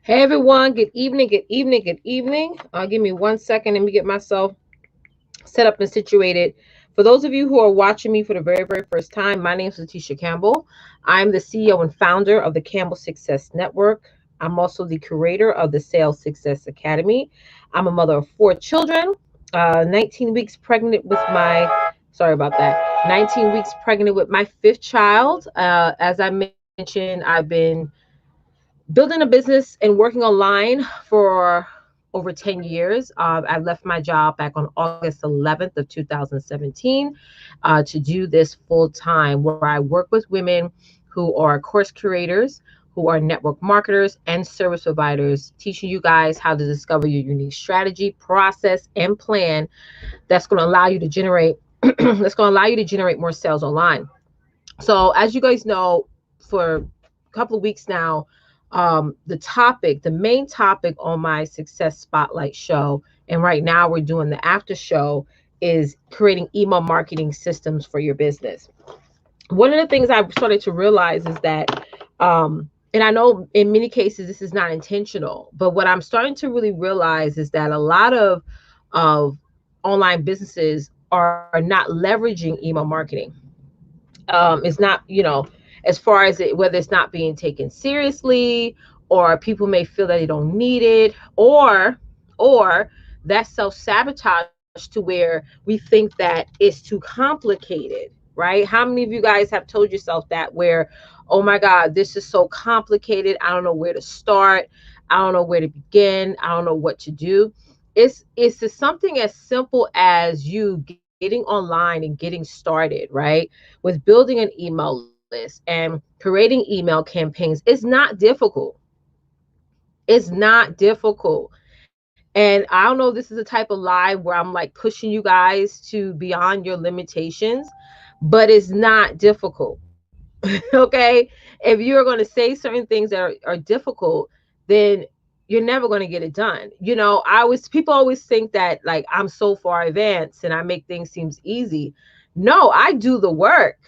Hey everyone, good evening, good evening, good evening. Give me 1 second. Let me get myself set up and situated. For those of you who are watching me for the very, very first time, my name is Leticia Campbell. I'm the CEO and founder of the Campbell Success Network. I'm also the curator of the Sales Success Academy. I'm a mother of 4 children, 19 weeks pregnant with my, sorry about that, 19 weeks pregnant with my 5th child. As I mentioned, I've been building a business and working online for over 10 years. I left my job back on August 11th of 2017 to do this full time, where I work with women who are course curators, who are network marketers and service providers, teaching you guys how to discover your unique strategy, process, and plan that's going to allow you to generate more sales online. So as you guys know, for a couple of weeks now, the main topic on my Success Spotlight show, and right now we're doing the after show, is creating email marketing systems for your business. One of the things I've started to realize is that, and I know in many cases this is not intentional, but what I'm starting to really realize is that a lot of online businesses are not leveraging email marketing. It's not, as far as whether it's not being taken seriously, or people may feel that they don't need it, or that self-sabotage to where we think that it's too complicated, right? How many of you guys have told yourself that, where, oh my God, this is so complicated, I don't know where to start, I don't know where to begin, I don't know what to do. It's just something as simple as you getting online and getting started, right? With building an email list and creating email campaigns is not difficult. It's not difficult. And I don't know if this is a type of live where I'm like pushing you guys to beyond your limitations, but it's not difficult. Okay. If you're going to say certain things that are difficult, then you're never going to get it done. People always think that like I'm so far advanced and I make things seem easy. No, I do the work.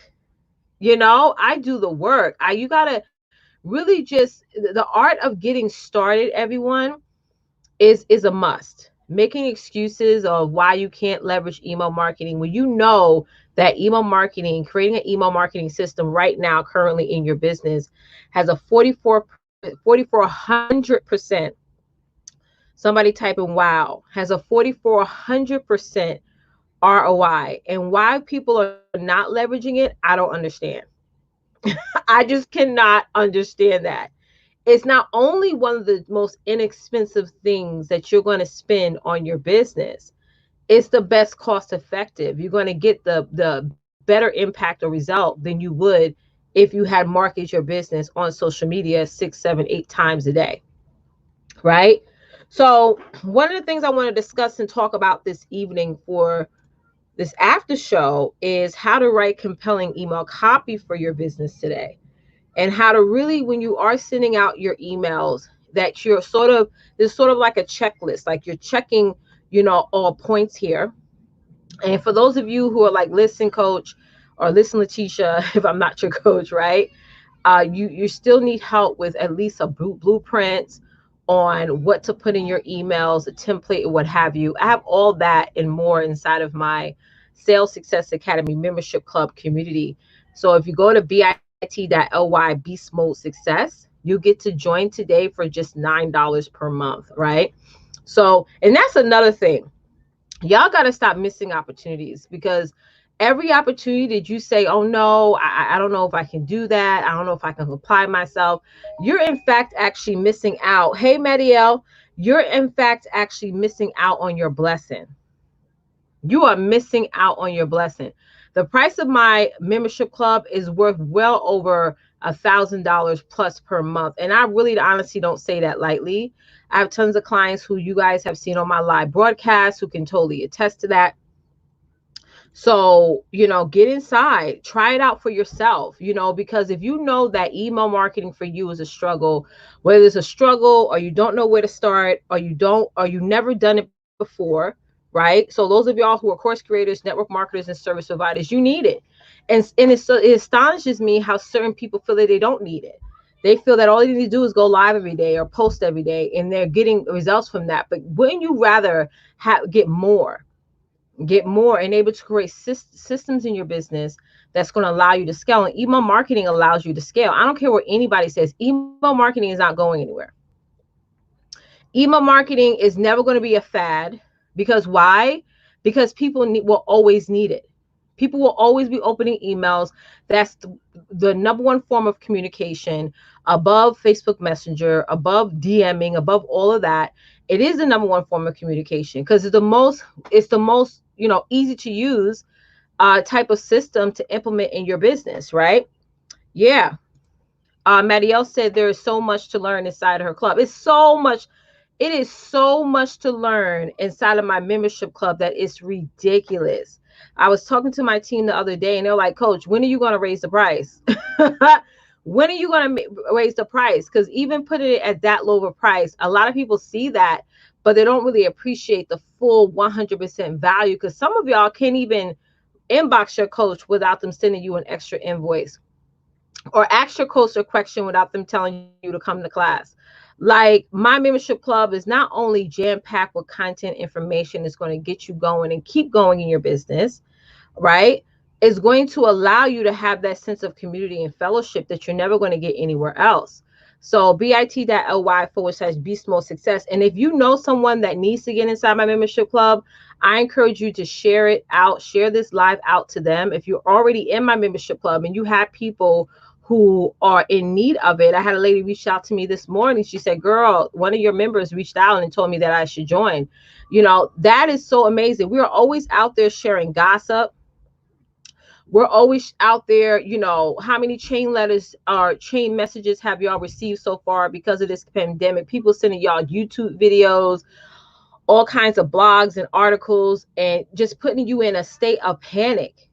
I do the work. You got to really just, the art of getting started, everyone, is a must. Making excuses of why you can't leverage email marketing when you know that email marketing, creating an email marketing system right now, currently in your business, has a 4,400%. Somebody type in wow, has a 4,400% ROI. And why people are not leveraging it, I don't understand. I just cannot understand that. It's not only one of the most inexpensive things that you're going to spend on your business, it's the best cost effective. You're going to get the better impact or result than you would if you had marketed your business on social media 6, 7, 8 times a day, right? So one of the things I want to discuss and talk about this evening for this after show is how to write compelling email copy for your business today. And how to really, when you are sending out your emails, that there's sort of like a checklist, like you're checking, all points here. And for those of you who are like, listen, coach, or listen, Leticia, if I'm not your coach, right? You still need help with at least a blueprint on what to put in your emails, a template, or what have you. I have all that and more inside of my Sales Success Academy membership club community. So if you go to bit.ly beast mode success, you get to join today for just $9 per month, right? So, and that's another thing. Y'all got to stop missing opportunities, because Every opportunity that you say, oh no, I don't know if I can do that, I don't know if I can apply myself, you're in fact actually missing out. Hey, Mediel, you're in fact actually missing out on your blessing. You are missing out on your blessing. The price of my membership club is worth well over $1,000 plus per month. And I really honestly don't say that lightly. I have tons of clients who you guys have seen on my live broadcast who can totally attest to that. So, get inside, try it out for yourself, because if you know that email marketing for you is a struggle, whether it's a struggle or you don't know where to start, or you never done it before, right? So those of y'all who are course creators, network marketers, and service providers, you need it. And it astonishes me how certain people feel that they don't need it. They feel that all they need to do is go live every day or post every day, and they're getting results from that. But wouldn't you rather get more and able to create systems in your business that's going to allow you to scale? And email marketing allows you to scale. I don't care what anybody says. Email marketing is not going anywhere. Email marketing is never going to be a fad. Because why? Because people will always need it. People will always be opening emails. That's the number one form of communication, above Facebook Messenger, above DMing, above all of that. It is the number one form of communication because it's the most easy to use type of system to implement in your business, right? Yeah. Marielle said there is so much to learn inside her club. It's so much. It is so much to learn inside of my membership club that it's ridiculous. I was talking to my team the other day and they're like, Coach, when are you going to raise the price? When are you going to raise the price? Because even putting it at that low of a price, a lot of people see that, but they don't really appreciate the full 100% value, because some of y'all can't even inbox your coach without them sending you an extra invoice, or ask your coach a question without them telling you to come to class. Like, my membership club is not only jam-packed with content information that's going to get you going and keep going in your business, right? It's going to allow you to have that sense of community and fellowship that you're never going to get anywhere else. So bit.ly/beast mode success. And if you know someone that needs to get inside my membership club, I encourage you to share it out, share this live out to them. If you're already in my membership club and you have people who are in need of it. I had a lady reach out to me this morning. She said, girl, one of your members reached out and told me that I should join. That is so amazing. We're always out there sharing gossip. We're always out there, how many chain letters or chain messages have y'all received so far because of this pandemic? People sending y'all YouTube videos, all kinds of blogs and articles, and just putting you in a state of panic,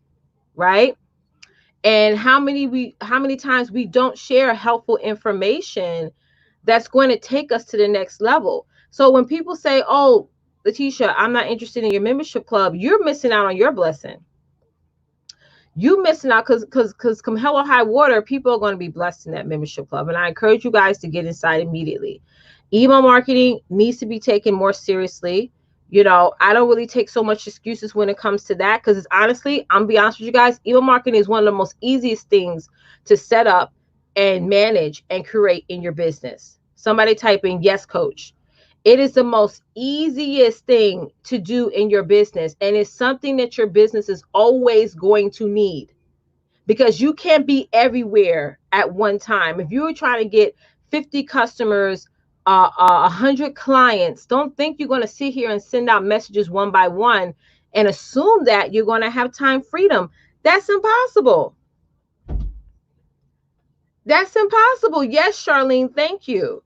right? And how many times we don't share helpful information that's going to take us to the next level. So when people say, oh, Leticia, I'm not interested in your membership club, you're missing out on your blessing. You missing out because come hell or high water, people are going to be blessed in that membership club. And I encourage you guys to get inside immediately. Email marketing needs to be taken more seriously. I don't really take so much excuses when it comes to that, because honestly, I'm gonna be honest with you guys, email marketing is one of the most easiest things to set up and manage and create in your business. Somebody type in yes, coach. It is the most easiest thing to do in your business, and it's something that your business is always going to need, because you can't be everywhere at one time. If you're trying to get 50 customers, 100 clients, don't think you're going to sit here and send out messages one by one and assume that you're going to have time freedom. That's impossible. That's impossible. Yes, Charlene, thank you.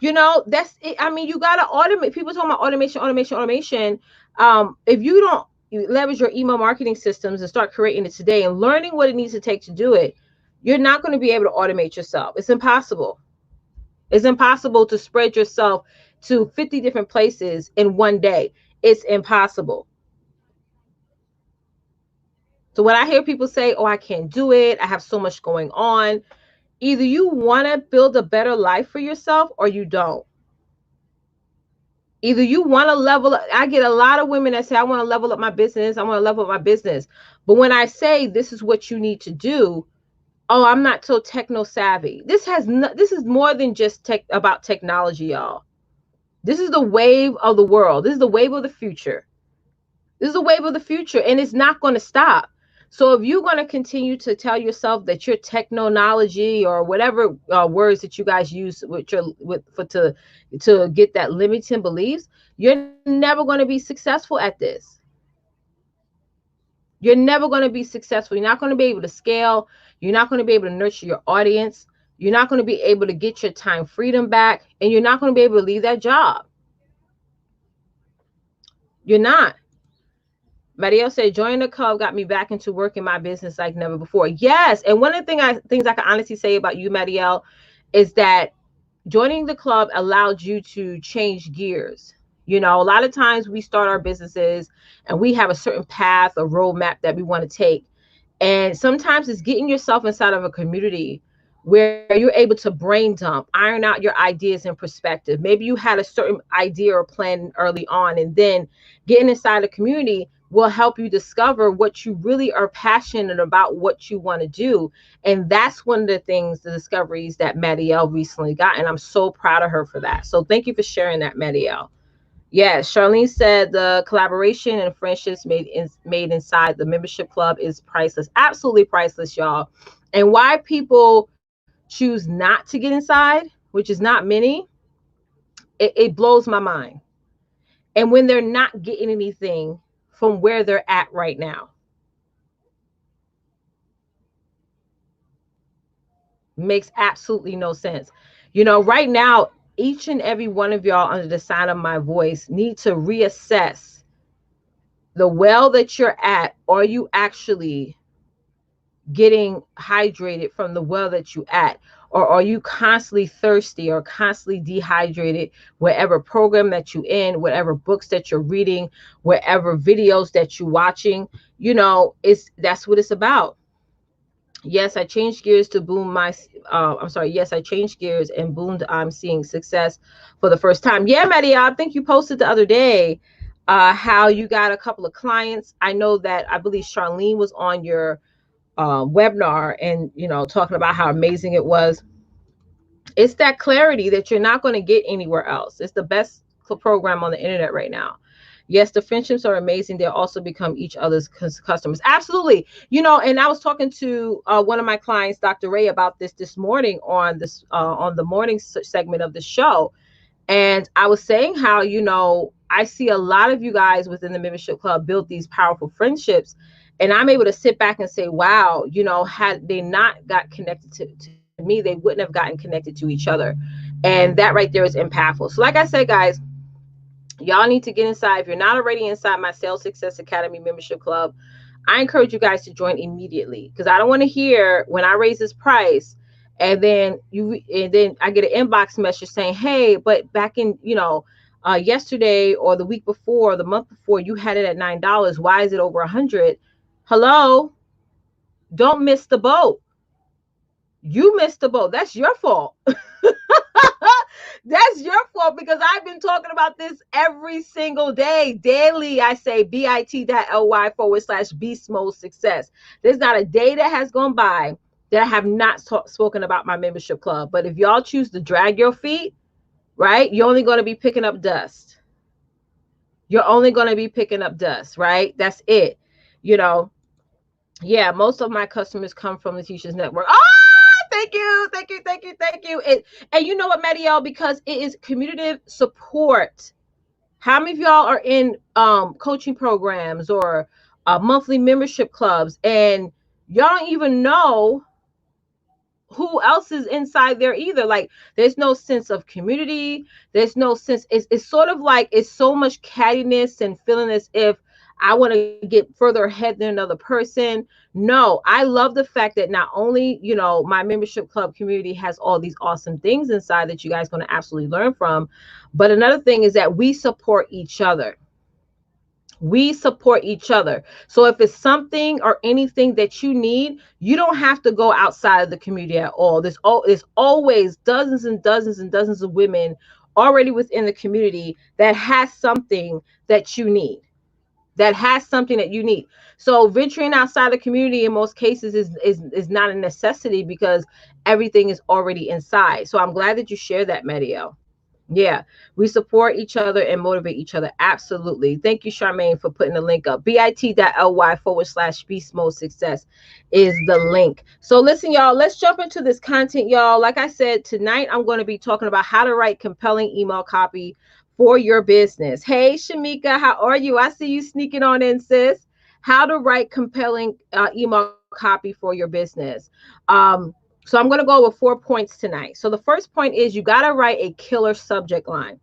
That's it. I mean, you got to automate. People talking about automation. If you don't leverage your email marketing systems and start creating it today and learning what it needs to take to do it, you're not going to be able to automate yourself. It's impossible. It's impossible to spread yourself to 50 different places in one day. It's impossible. So when I hear people say, oh, I can't do it, I have so much going on, either you want to build a better life for yourself or you don't. Either you want to level up. I get a lot of women that say, I want to level up my business. I want to level up my business. But when I say this is what you need to do, oh, I'm not so techno savvy. This is more than just about technology, y'all. This is the wave of the world. This is the wave of the future. This is the wave of the future, and it's not going to stop. So if you're going to continue to tell yourself that you're technology or whatever words that you guys use to get that limiting beliefs, you're never going to be successful at this. You're never going to be successful. You're not going to be able to scale. You're not going to be able to nurture your audience. You're not going to be able to get your time freedom back, and you're not going to be able to leave that job. You're not. Marielle said, joining the club got me back into working my business like never before. Yes. And one of the things I can honestly say about you, Marielle, is that joining the club allowed you to change gears. You know, a lot of times we start our businesses and we have a certain path or roadmap that we want to take. And sometimes it's getting yourself inside of a community where you're able to brain dump, iron out your ideas and perspective. Maybe you had a certain idea or plan early on, and then getting inside a community will help you discover what you really are passionate about, what you want to do. And that's one of the things, the discoveries that Marielle recently got. And I'm so proud of her for that. So thank you for sharing that, Marielle. Yes, Charlene said the collaboration and friendships made inside the membership club is priceless. Absolutely priceless, y'all. And why people choose not to get inside, which is not many, it blows my mind. And when they're not getting anything from where they're at right now, makes absolutely no sense. You know, right now, each and every one of y'all under the sound of my voice need to reassess the well that you're at. Are you actually getting hydrated from the well that you at? Or are you constantly thirsty or constantly dehydrated, wherever program that you in, whatever books that you're reading, wherever videos that you're watching? You know, that's what it's about. Yes, I changed gears to boom my I'm sorry, yes, I changed gears and boomed. I'm seeing success for the first time. Yeah, Maddie, I think you posted the other day how you got a couple of clients. I know that I believe Charlene was on your webinar and, you know, talking about how amazing it was. It's that clarity that you're not going to get anywhere else. It's the best program on the internet right now. Yes, the friendships are amazing. They also become each other's customers. Absolutely. You know, and I was talking to one of my clients, Dr. Ray, about this morning on the morning segment of the show. And I was saying how, you know, I see a lot of you guys within the membership club build these powerful friendships. And I'm able to sit back and say, wow, you know, had they not got connected to me, they wouldn't have gotten connected to each other. And that right there is impactful. So like I said, guys, y'all need to get inside. If you're not already inside my Sales Success Academy membership club, I encourage you guys to join immediately, because I don't want to hear when I raise this price and then I get an inbox message saying, hey, but back in, you know, yesterday or the week before, or the month before, you had it at $9. Why is it over $100? Hello, don't miss the boat. You missed the boat. That's your fault. That's your fault, because I've been talking about this every single day. Daily, I say bit.ly/beast mode success. There's not a day that has gone by that I have not spoken about my membership club. But if y'all choose to drag your feet, right, you're only going to be picking up dust. You're only going to be picking up dust, right? That's it. You know, yeah, most of my customers come from Leticia's network. Thank you, thank you, thank you, thank you. And you know what, Marielle, because it is community support. How many of y'all are in coaching programs or monthly membership clubs, and y'all don't even know who else is inside there either? Like, there's no sense of community. There's no sense. It's sort of like, it's so much cattiness and feeling as if I want to get further ahead than another person. No, I love the fact that not only, you know, my membership club community has all these awesome things inside that you guys are going to absolutely learn from, but another thing is that we support each other. We support each other. So if it's something or anything that you need, you don't have to go outside of the community at all. There's always dozens and dozens and dozens of women already within the community that has something that you need. So venturing outside the community in most cases is not a necessity, because everything is already inside. So I'm glad that you shared that, Medio. Yeah, we support each other and motivate each other. Absolutely. Thank you, Charmaine, for putting the link up. bit.ly/beast mode success is the link. So listen, y'all, let's jump into this content, y'all. Like I said, tonight I'm going to be talking about how to write compelling email copy for your business. Hey, Shamika, how are you? I see you sneaking on in, sis. How to write compelling email copy for your business. So I'm going to go with 4 points tonight. So the first point is you got to write a killer subject line,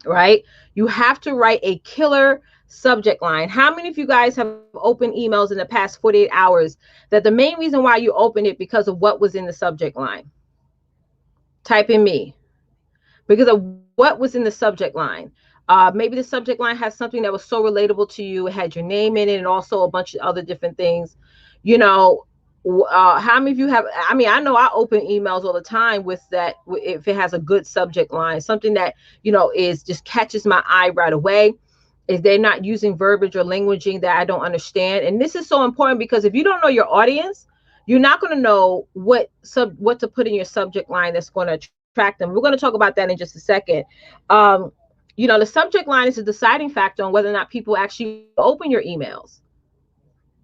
right? You have to write a killer subject line. How many of you guys have opened emails in the past 48 hours that the main reason why you opened it because of what was in the subject line? Type in me. Because of what was in the subject line. Maybe the subject line has something that was so relatable to you. It had your name in it and also a bunch of other different things. You know, how many of you have? I mean, I know I open emails all the time with that. If it has a good subject line, something that, is just catches my eye right away. Is they're not using verbiage or languaging that I don't understand. And this is so important because if you don't know your audience, you're not going to know what to put in your subject line that's going to attract them. We're going to talk about that in just a second. Um, the subject line is a deciding factor on whether or not people actually open your emails,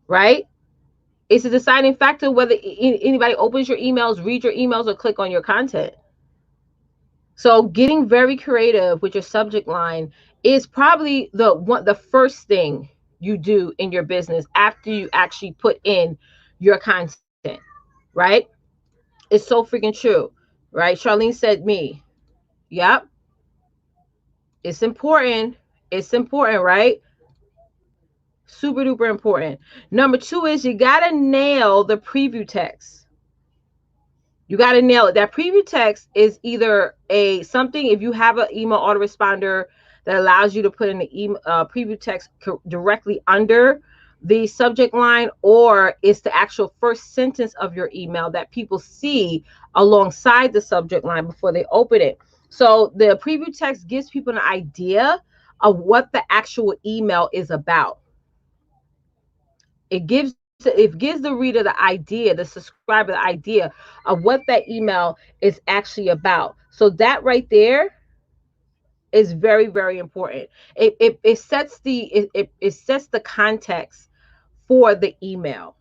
right? It's a deciding factor whether anybody opens your emails, read your emails, or click on your content. So getting very creative with your subject line is probably the first thing you do in your business after you actually put in your content, right? It's so freaking true, right? Charlene said me. Yep. It's important. It's important, right? Super duper important. Number two is you got to nail the preview text. You got to nail it. That preview text is either something, if you have an email autoresponder that allows you to put in the preview text directly under the subject line, or it's the actual first sentence of your email that people see alongside the subject line before they open it. So the preview text gives people an idea of what the actual email is about. It gives the reader the idea, the subscriber the idea of what that email is actually about. So that right there is very, very important. It sets the context for the email.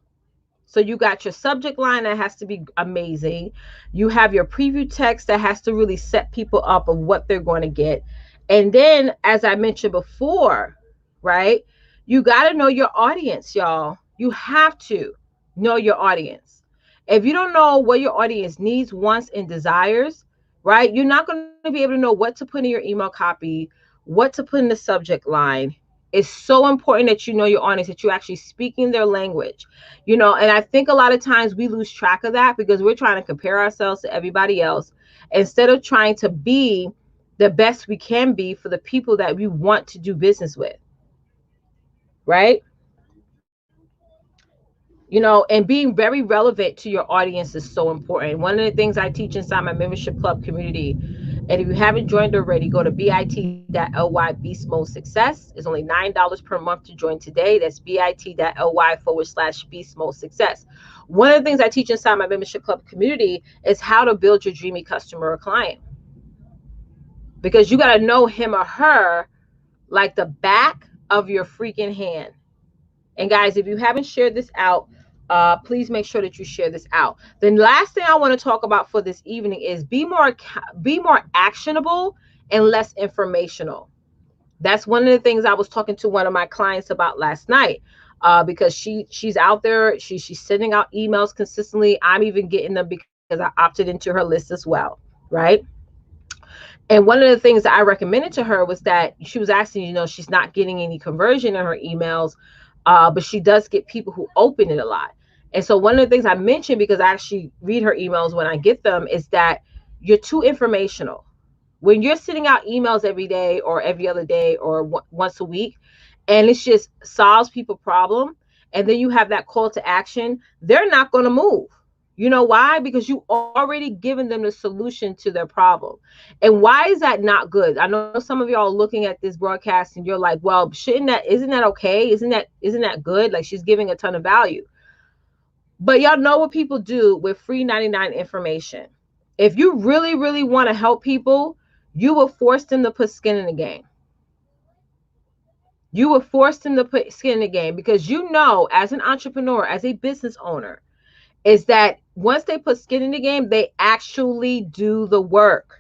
So you got your subject line that has to be amazing. You have your preview text that has to really set people up of what they're going to get. And then, as I mentioned before, right, you got to know your audience, y'all. You have to know your audience. If you don't know what your audience needs, wants, and desires, right, you're not going to be able to know what to put in your email copy, what to put in the subject line. It's so important that you know your audience, that you're actually speaking their language. And I think a lot of times we lose track of that because we're trying to compare ourselves to everybody else instead of trying to be the best we can be for the people that we want to do business with, right? And being very relevant to your audience is so important. One of the things I teach inside my membership club community, and if you haven't joined already, go to bit.ly beast mode success. It's only $9 per month to join today. That's bit.ly/beast mode success. One of the things I teach inside my membership club community is how to build your dreamy customer or client, because you got to know him or her like the back of your freaking hand. And guys, if you haven't shared this out, please make sure that you share this out. The last thing I want to talk about for this evening is be more actionable and less informational. That's one of the things I was talking to one of my clients about last night, because she's out there, she's sending out emails consistently. I'm even getting them because I opted into her list as well, right? And one of the things that I recommended to her was that she was asking, she's not getting any conversion in her emails, but she does get people who open it a lot. And so one of the things I mentioned, because I actually read her emails when I get them, is that you're too informational. When you're sending out emails every day or every other day or once a week, and it's just solves people problem, and then you have that call to action, they're not going to move. You know why? Because you already given them the solution to their problem. And why is that not good? I know some of y'all are looking at this broadcast and you're like, well, isn't that okay? Isn't that good? Like, she's giving a ton of value. But y'all know what people do with free 99 information. If you really, really want to help people, You will force them to put skin in the game. You will force them to put skin in the game because you know, as an entrepreneur, as a business owner, is that once they put skin in the game, they actually do the work.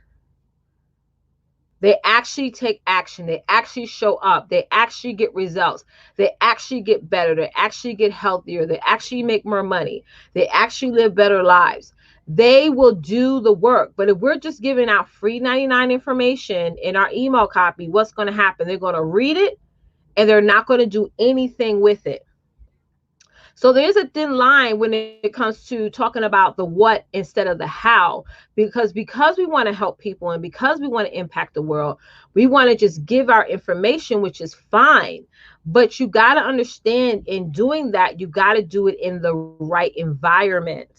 They actually take action. They actually show up. They actually get results. They actually get better. They actually get healthier. They actually make more money. They actually live better lives. They will do the work. But if we're just giving out free 99 information in our email copy, what's going to happen? They're going to read it and they're not going to do anything with it. So there is a thin line when it comes to talking about the what instead of the how, because we want to help people and because we want to impact the world, we want to just give our information, which is fine. But you got to understand, in doing that, you got to do it in the right environment.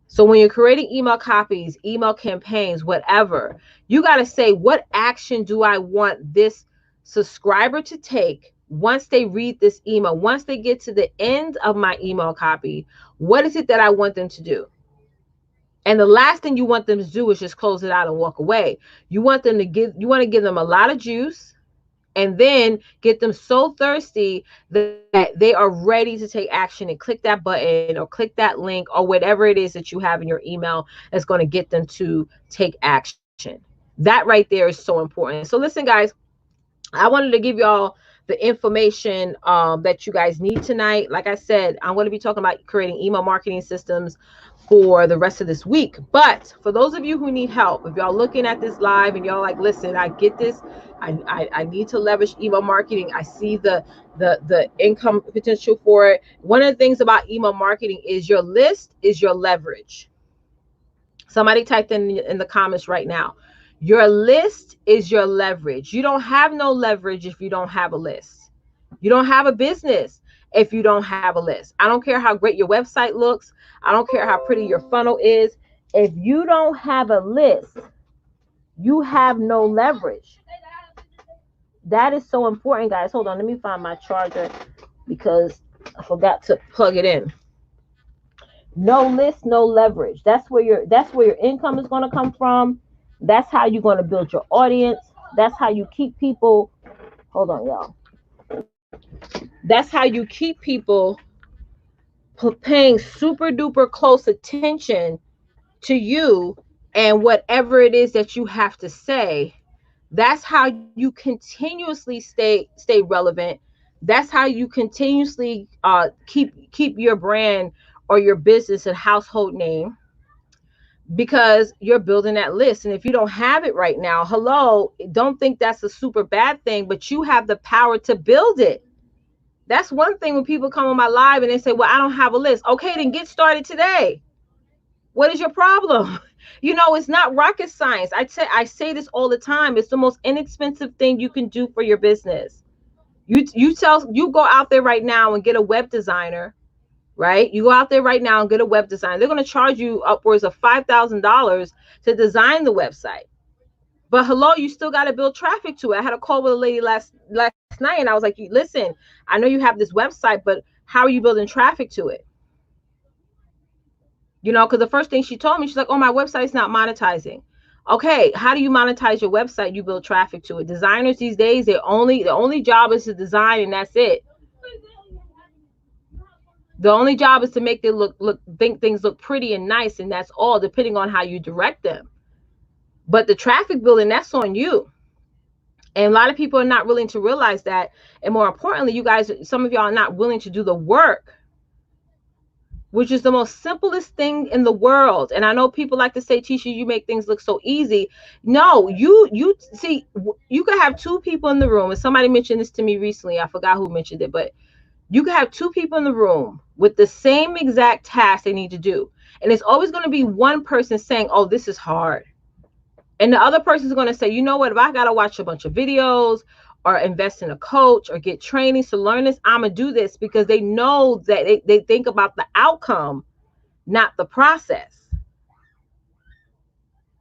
So when you're creating email copies, email campaigns, whatever, you got to say, what action do I want this subscriber to take once they read this email, once they get to the end of my email copy? What is it that I want them to do? And the last thing you want them to do is just close it out and walk away. You want to give them a lot of juice, and then get them so thirsty that they are ready to take action and click that button or click that link or whatever it is that you have in your email that's going to get them to take action. That right there is so important. So listen, guys, I wanted to give y'all the information that you guys need tonight. Like I said, I'm going to be talking about creating email marketing systems for the rest of this week. But for those of you who need help, if y'all looking at this live and y'all like, listen, I get this. I need to leverage email marketing. I see the income potential for it. One of the things about email marketing is your list is your leverage. Somebody typed in the comments right now. Your list is your leverage. You don't have no leverage if you don't have a list. You don't have a business if you don't have a list. I don't care how great your website looks. I don't care how pretty your funnel is. If you don't have a list, you have no leverage. That is so important, guys. Hold on, let me find my charger because I forgot to plug it in. No list, no leverage. That's where your income is going to come from. That's how you're going to build your audience. That's how you keep people. Hold on, y'all. That's how you keep people paying super duper close attention to you and whatever it is that you have to say. That's how you continuously stay relevant. That's how you continuously keep your brand or your business a household name, because you're building that list. And if you don't have it right now, hello, don't think that's a super bad thing, but you have the power to build it. That's one thing when people come on my live and they say, well, I don't have a list. Okay, then get started today. What is your problem? You know, it's not rocket science. I say this all the time. It's the most inexpensive thing you can do for your business. You go out there right now and get a web designer, right? You go out there right now and get a web designer. They're going to charge you upwards of $5,000 to design the website. But hello, you still got to build traffic to it. I had a call with a lady last night, and I was like, listen, I know you have this website, but how are you building traffic to it? You know, because the first thing she told me, she's like, oh, my website's not monetizing. Okay, how do you monetize your website? You build traffic to it. Designers these days, the only job is to design, and that's it. The only job is to make them think things look pretty and nice, and that's all, depending on how you direct them. But the traffic building, that's on you. And a lot of people are not willing to realize that. And more importantly, you guys, some of y'all are not willing to do the work, which is the most simplest thing in the world. And I know people like to say, Tisha, you make things look so easy. No, you see, you could have two people in the room. And somebody mentioned this to me recently. I forgot who mentioned it, but you could have two people in the room with the same exact task they need to do. And it's always going to be one person saying, oh, this is hard. And the other person is going to say, you know what, if I got to watch a bunch of videos or invest in a coach or get trainings to learn this, I'm going to do this, because they know that they think about the outcome, not the process.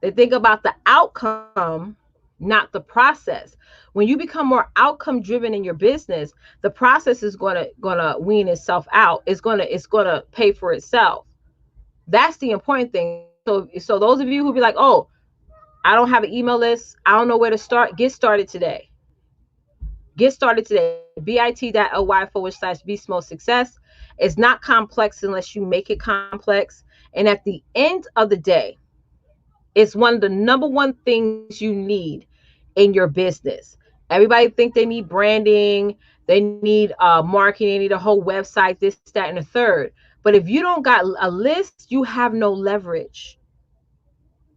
They think about the outcome, not the process. When you become more outcome driven in your business, the process is gonna wean itself out. It's gonna pay for itself. That's the important thing. So those of you who be like, oh, I don't have an email list. I don't know where to start. Get started today. Get started today. bit.ly/beast mode success. It's not complex unless you make it complex. And at the end of the day, it's one of the number one things you need in your business. Everybody think they need branding, they need marketing, they need a whole website, this, that, and the third. But if you don't got a list, you have no leverage.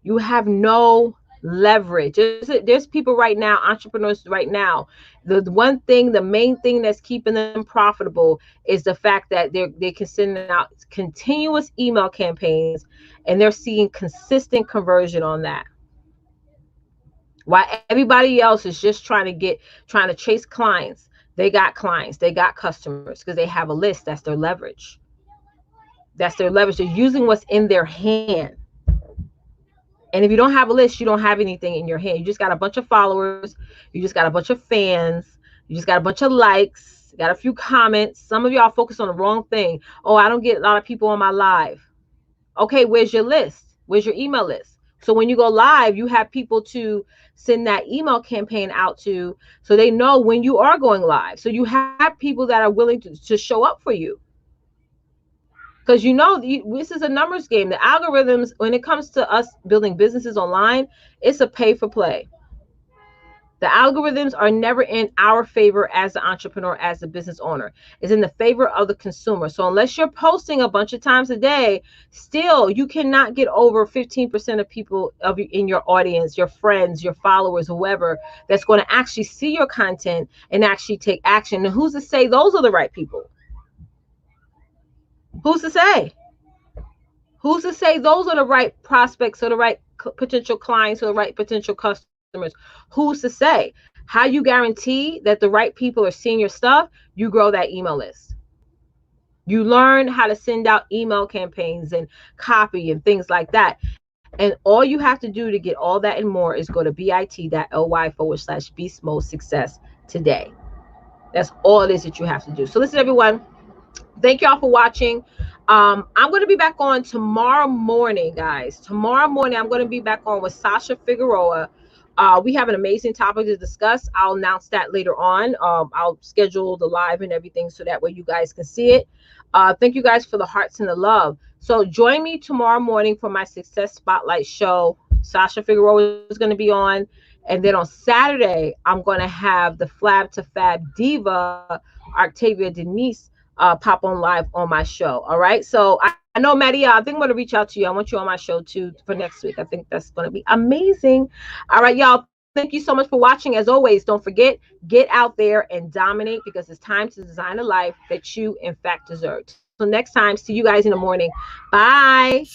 You have no leverage. There's people right now, entrepreneurs right now. The one thing, the main thing that's keeping them profitable is the fact that they can send out continuous email campaigns and they're seeing consistent conversion on that. While everybody else is just trying to chase clients, they got customers because they have a list. That's their leverage. That's their leverage. They're using what's in their hand. And if you don't have a list, you don't have anything in your hand. You just got a bunch of followers. You just got a bunch of fans. You just got a bunch of likes. Got a few comments. Some of y'all focus on the wrong thing. Oh, I don't get a lot of people on my live. Okay, where's your list? Where's your email list? So when you go live, you have people to send that email campaign out to, so they know when you are going live. So you have people that are willing to show up for you. Because this is a numbers game. The algorithms, when it comes to us building businesses online, it's a pay for play. The algorithms are never in our favor as the entrepreneur, as the business owner. It's in the favor of the consumer. So unless you're posting a bunch of times a day, still you cannot get over 15% of people in your audience, your friends, your followers, whoever, that's going to actually see your content and actually take action. And who's to say those are the right people? Who's to say? Who's to say those are the right prospects or the right potential clients or the right potential customers? Who's to say? How you guarantee that the right people are seeing your stuff? You grow that email list. You learn how to send out email campaigns and copy and things like that. And all you have to do to get all that and more is go to bit.ly/beast mode success today. That's all it is that you have to do. So listen, everyone. Thank y'all for watching. I'm going to be back on tomorrow morning, guys. Tomorrow morning, I'm going to be back on with Sasha Figueroa. We have an amazing topic to discuss. I'll announce that later on. I'll schedule the live and everything so that way you guys can see it. Thank you guys for the hearts and the love. So join me tomorrow morning for my Success Spotlight show. Sasha Figueroa is going to be on. And then on Saturday, I'm going to have the Flab to Fab Diva, Octavia Denise, pop on live on my show. All right. So I know, Maddie, I think I'm going to reach out to you. I want you on my show too for next week. I think that's going to be amazing. All right, y'all. Thank you so much for watching. As always, don't forget, get out there and dominate, because it's time to design a life that you, in fact, deserve. So next time, see you guys in the morning. Bye.